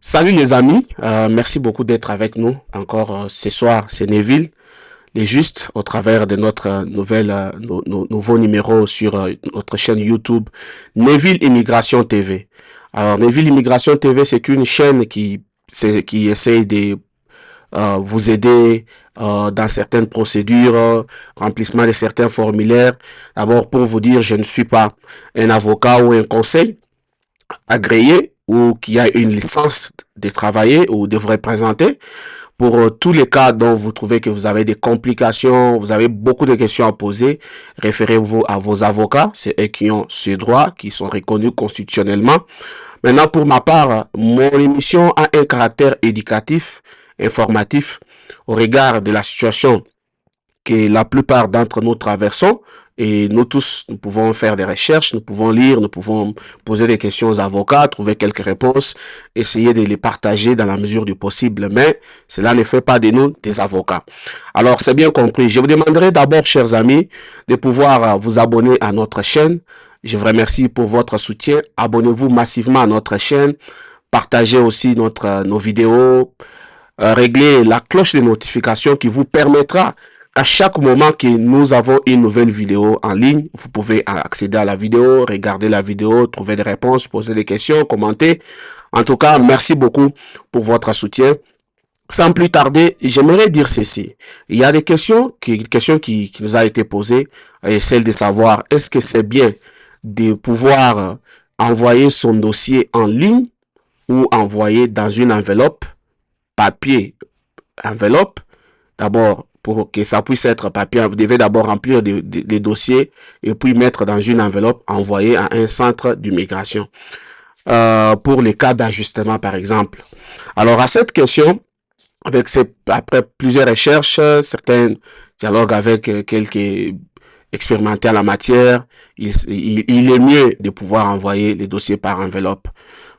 Salut les amis, merci beaucoup d'être avec nous encore ce soir. C'est Neville, les justes, au travers de notre nouveau numéro sur notre chaîne YouTube Neville Immigration TV. Alors Neville Immigration TV, c'est une chaîne qui essaie de vous aider dans certaines procédures, remplissement de certains formulaires. D'abord pour vous dire, je ne suis pas un avocat ou un conseil agréé ou qui a une licence de travailler ou de vous représenter. Pour tous les cas dont vous trouvez que vous avez des complications, vous avez beaucoup de questions à poser, référez-vous à vos avocats, c'est eux qui ont ce droit, qui sont reconnus constitutionnellement. Maintenant, pour ma part, mon émission a un caractère éducatif, informatif, au regard de la situation que la plupart d'entre nous traversons. Et nous tous, nous pouvons faire des recherches, nous pouvons lire, nous pouvons poser des questions aux avocats, trouver quelques réponses, essayer de les partager dans la mesure du possible. Mais cela ne fait pas de nous des avocats. Alors, c'est bien compris. Je vous demanderai d'abord, chers amis, de pouvoir vous abonner à notre chaîne. Je vous remercie pour votre soutien. Abonnez-vous massivement à notre chaîne. Partagez aussi nos vidéos. Réglez la cloche de notification qui vous permettra à chaque moment que nous avons une nouvelle vidéo en ligne, vous pouvez accéder à la vidéo, regarder la vidéo, trouver des réponses, poser des questions, commenter. En tout cas, merci beaucoup pour votre soutien. Sans plus tarder, j'aimerais dire ceci. Il y a des questions qui nous a été posées, et celle de savoir est-ce que c'est bien de pouvoir envoyer son dossier en ligne ou envoyer dans une enveloppe, papier, enveloppe. D'abord, pour que ça puisse être papier, vous devez d'abord remplir des dossiers et puis mettre dans une enveloppe, envoyer à un centre d'immigration. Pour les cas d'ajustement, par exemple. Alors, à cette question, après plusieurs recherches, certains dialogues avec quelques expérimentés en la matière, il est mieux de pouvoir envoyer les dossiers par enveloppe.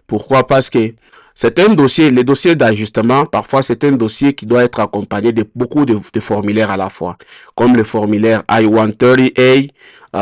Pourquoi? Parce que c'est un dossier, les dossiers d'ajustement, parfois c'est un dossier qui doit être accompagné de beaucoup de formulaires à la fois, comme le formulaire I-130A,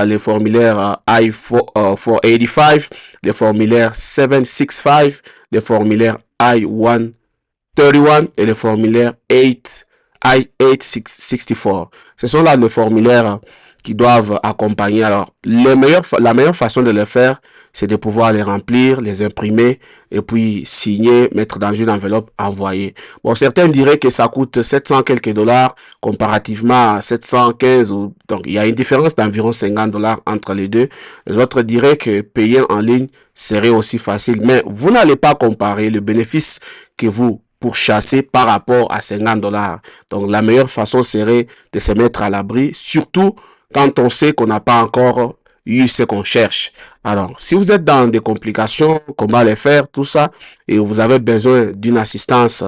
le formulaire I-485, le formulaire 765, le formulaire I-131 et le formulaire I-864. Ce sont là les formulaires qui doivent accompagner. Alors, la meilleure façon de le faire, c'est de pouvoir les remplir, les imprimer, et puis signer, mettre dans une enveloppe, envoyer. Bon, certains diraient que ça coûte 700 quelques dollars, comparativement à 715, donc il y a une différence d'environ 50 dollars entre les deux. Les autres diraient que payer en ligne serait aussi facile, mais vous n'allez pas comparer le bénéfice que vous pourchassez par rapport à 50 dollars. Donc, la meilleure façon serait de se mettre à l'abri, surtout quand on sait qu'on n'a pas encore eu ce qu'on cherche. Alors, si vous êtes dans des complications, comment les faire, tout ça, et vous avez besoin d'une assistance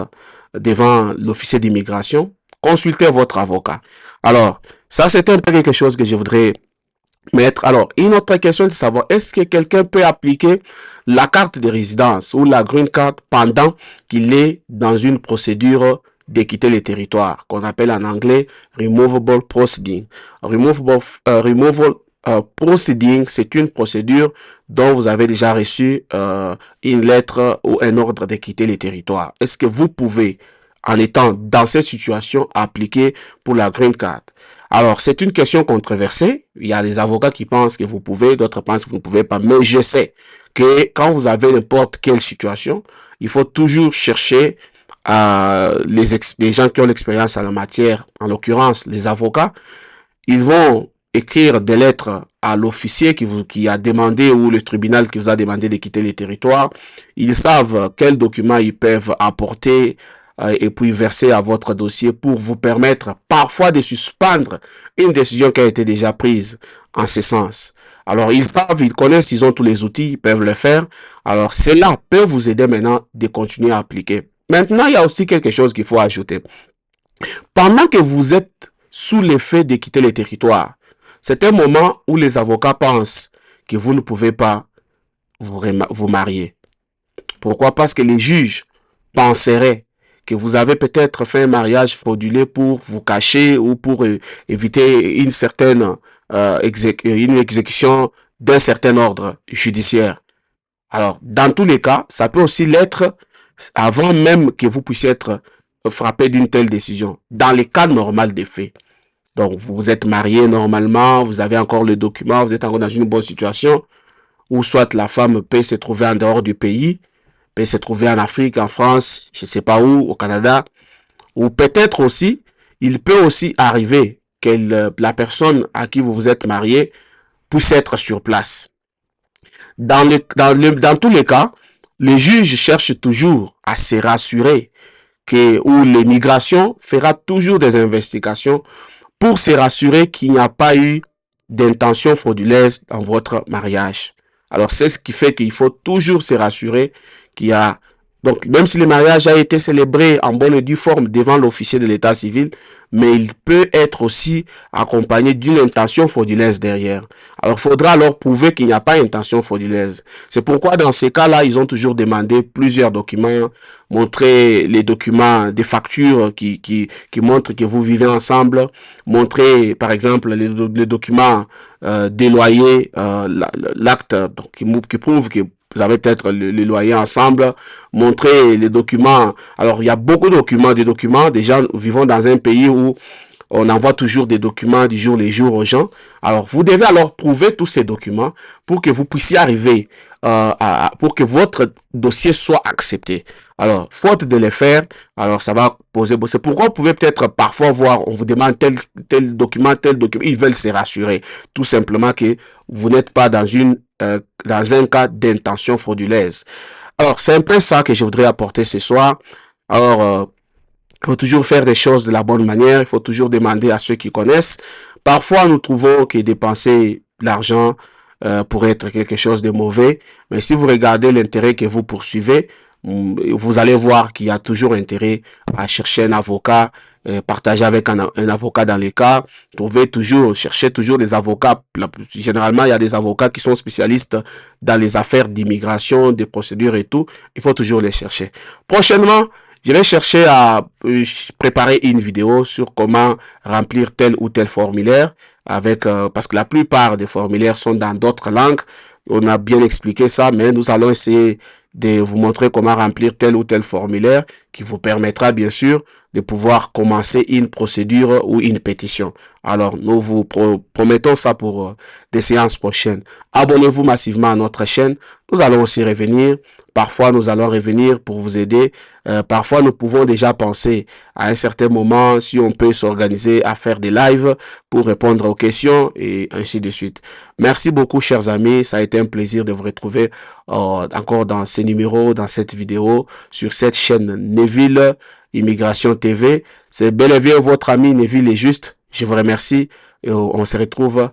devant l'officier d'immigration, consultez votre avocat. Alors, ça c'est un peu quelque chose que je voudrais mettre. Alors, une autre question de savoir, est-ce que quelqu'un peut appliquer la carte de résidence ou la green card pendant qu'il est dans une procédure de quitter le territoire, qu'on appelle en anglais removable proceeding. Removal proceeding, c'est une procédure dont vous avez déjà reçu une lettre ou un ordre de quitter le territoire. Est-ce que vous pouvez, en étant dans cette situation, appliquer pour la green card? Alors, c'est une question controversée. Il y a des avocats qui pensent que vous pouvez, d'autres pensent que vous ne pouvez pas. Mais je sais que quand vous avez n'importe quelle situation, il faut toujours chercher les gens qui ont l'expérience en la matière, en l'occurrence les avocats. Ils vont écrire des lettres à l'officier qui a demandé ou le tribunal qui vous a demandé de quitter le territoire. Ils savent quels documents ils peuvent apporter et puis verser à votre dossier pour vous permettre parfois de suspendre une décision qui a été déjà prise en ce sens. Alors, ils savent, ils connaissent, ils ont tous les outils, ils peuvent le faire. Alors, cela peut vous aider maintenant de continuer à appliquer. Maintenant, il y a aussi quelque chose qu'il faut ajouter. Pendant que vous êtes sous l'effet de quitter le territoire, c'est un moment où les avocats pensent que vous ne pouvez pas vous marier. Pourquoi? Parce que les juges penseraient que vous avez peut-être fait un mariage frauduleux pour vous cacher ou pour éviter une certaine une exécution d'un certain ordre judiciaire. Alors, dans tous les cas, ça peut aussi l'être avant même que vous puissiez être frappé d'une telle décision, dans les cas normal des faits. Donc, vous vous êtes marié normalement, vous avez encore le document, vous êtes encore dans une bonne situation, ou soit la femme peut se trouver en dehors du pays, peut se trouver en Afrique, en France, je ne sais pas où, au Canada, ou peut-être aussi, il peut aussi arriver que la personne à qui vous vous êtes marié puisse être sur place. Dans tous les cas, les juges cherchent toujours à se rassurer où l'immigration fera toujours des investigations pour se rassurer qu'il n'y a pas eu d'intention frauduleuse dans votre mariage. Alors, c'est ce qui fait qu'il faut toujours se rassurer qu'il y a... Donc, même si le mariage a été célébré en bonne et due forme devant l'officier de l'état civil, mais il peut être aussi accompagné d'une intention frauduleuse derrière. Alors, il faudra alors prouver qu'il n'y a pas d'intention frauduleuse. C'est pourquoi, dans ces cas-là, ils ont toujours demandé plusieurs documents, montrer les documents des factures qui montrent que vous vivez ensemble, montrer, par exemple, les documents des loyers, l'acte qui prouve que vous avez peut-être les loyers ensemble, montrer les documents. Alors, il y a beaucoup de documents, des gens vivant dans un pays où on envoie toujours des documents du jour les jours aux gens. Alors, vous devez alors prouver tous ces documents pour que vous puissiez arriver, pour que votre dossier soit accepté. Alors, faute de les faire, alors ça va poser... C'est pourquoi vous pouvez peut-être parfois voir, on vous demande tel document, ils veulent se rassurer. Tout simplement que vous n'êtes pas dans un cas d'intention frauduleuse. Alors, c'est un peu ça que je voudrais apporter ce soir. Alors, il faut toujours faire des choses de la bonne manière. Il faut toujours demander à ceux qui connaissent. Parfois, nous trouvons que dépenser de l'argent pourrait être quelque chose de mauvais. Mais si vous regardez l'intérêt que vous poursuivez, vous allez voir qu'il y a toujours intérêt à chercher un avocat, partager avec un avocat dans les cas, chercher toujours des avocats. Généralement, il y a des avocats qui sont spécialistes dans les affaires d'immigration, des procédures et tout. Il faut toujours les chercher. Prochainement, je vais chercher à préparer une vidéo sur comment remplir tel ou tel formulaire parce que la plupart des formulaires sont dans d'autres langues. On a bien expliqué ça, mais nous allons essayer de vous montrer comment remplir tel ou tel formulaire qui vous permettra bien sûr de pouvoir commencer une procédure ou une pétition. Alors, nous vous promettons ça pour des séances prochaines. Abonnez-vous massivement à notre chaîne. Nous allons aussi revenir. Parfois, nous allons revenir pour vous aider. Parfois, nous pouvons déjà penser à un certain moment si on peut s'organiser à faire des lives pour répondre aux questions et ainsi de suite. Merci beaucoup, chers amis. Ça a été un plaisir de vous retrouver encore dans ces numéros, dans cette vidéo, sur cette chaîne Neville Immigration TV. C'est bel et bien votre ami Neville est juste. Je vous remercie et on se retrouve